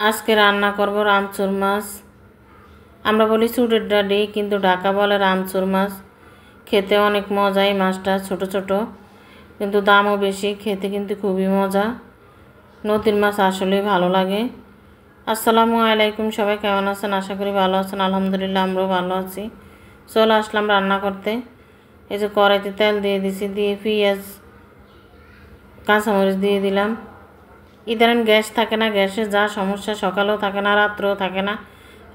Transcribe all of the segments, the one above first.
আজকে রান্না করব রামচুর মাছ। আমরা বলি চুটের ডাঁটি, কিন্তু ঢাকা বলে রামচুর মাছ। খেতে অনেক মজা। এই মাছটা ছোট ছোট, কিন্তু দামও বেশি। খেতে কিন্তু খুবই মজা। নদীর মাছ আসলেই ভালো লাগে। আসসালামু আলাইকুম, সবাই কেমন আছেন? আশা করি ভালো আছেন। আলহামদুলিল্লাহ, আমরাও ভালো আছি। চলে আসলাম রান্না করতে। এই যে কড়াইতে তেল দিয়ে দিছি, দিয়ে পেঁয়াজ কাঁচামরিচ দিয়ে দিলাম। ইদানিং গ্যাস থাকে না, গ্যাসে যা সমস্যা, সকালেও থাকে না, রাত্রেও থাকে না।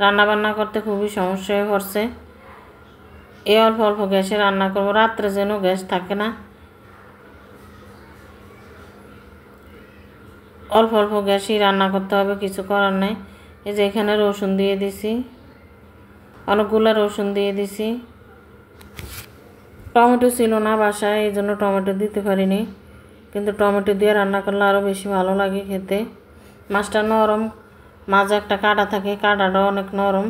রান্না বান্না করতে খুবই সমস্যা হয়ে পড়ছে। এই অল্প অল্প গ্যাসে রান্না করব, রাত্রে যেন গ্যাস থাকে না। অল্প অল্প গ্যাসেই রান্না করতে হবে, কিছু করার নেই। এই যে এখানে রসুন দিয়ে দিছি, অনেকগুলো রসুন দিয়ে দিছি। টমেটো ছিল না বাসায়, এই জন্য টমেটো দিতে পারিনি, কিন্তু টমেটো দিয়ে রান্না করলে আরও বেশি ভালো লাগে খেতে। মাছটা নরম, মাঝে একটা কাঁটা থাকে, কাঁটাটাও অনেক নরম।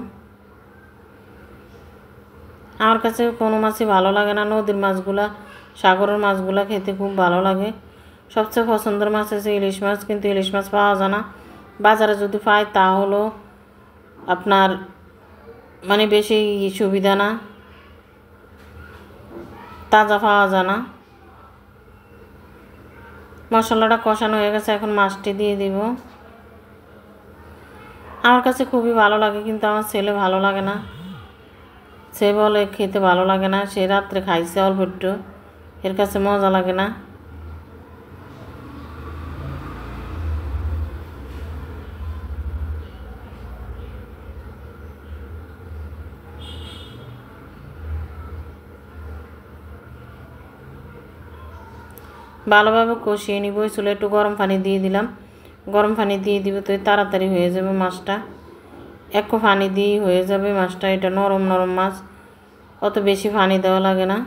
আমার কাছে কোনো মাছই ভালো লাগে না। নদীর মাছগুলা, সাগরের মাছগুলা খেতে খুব ভালো লাগে। সবচেয়ে পছন্দের মাছ আছে ইলিশ মাছ, কিন্তু ইলিশ মাছ পাওয়া যায় না। বাজারে যদি পাই তা হলো আপনার বেশি সুবিধা না, তাজা পাওয়া যায় না। মশলাটা কষানো হয়ে গেছে, এখন মাছটি দিয়ে দিব। আমার কাছে খুবই ভালো লাগে, কিন্তু আমার ছেলে ভালো লাগে না। সে বলে খেতে ভালো লাগে না, সে রাত্রে খাইছে অল্প একটু, এর কাছে মজা লাগে না। ভালোভাবে কষিয়ে নিব। চুলে একটু গরম পানি দিয়ে দিলাম। গরম পানি দিয়ে দিব তো তাড়াতাড়ি হয়ে যাবে মাছটা। একটু পানি দিয়েই হয়ে যাবে মাছটা। এটা নরম নরম মাছ, অত বেশি পানি দেওয়া লাগে না।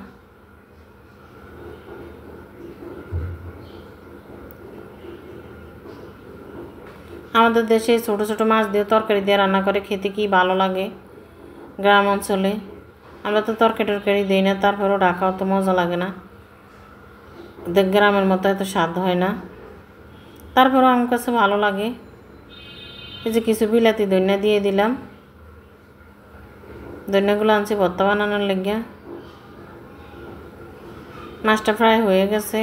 আমাদের দেশে ছোট ছোট মাছ দিয়ে তরকারি দিয়ে রান্না করে খেতে কি ভালো লাগে। গ্রাম অঞ্চলে আমরা তো তরকারি টরকারি দিই না, তারপরেও ঢাকা অত মজা লাগে না। গ্রামের মতো এত স্বাদ হয় না, তারপরেও আমার কাছে ভালো লাগে। এই যে কিছু বিলাতি ধনিয়া দিয়ে দিলাম। ধনিয়াগুলো আনছি ভর্তা বানানোর লেগে। মাছটা ফ্রাই হয়ে গেছে,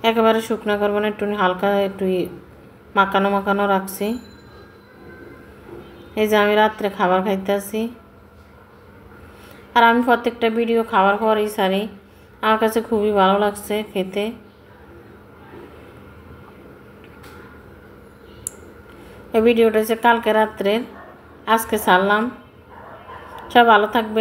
একেবারে শুকনো করবো না, একটু হালকা একটু মাখানো মাখানো রাখছি। এই যে আমি রাত্রে খাবার খাইতে আসি, আর আমি প্রত্যেকটা ভিডিও খাওয়ার পরেই ছাড়ি। আমার কাছে খুবই ভালো লাগছে খেতে। এই ভিডিওটা হচ্ছে কালকে রাত্রের, আজকে ছাড়লাম। সব ভালো থাকবে।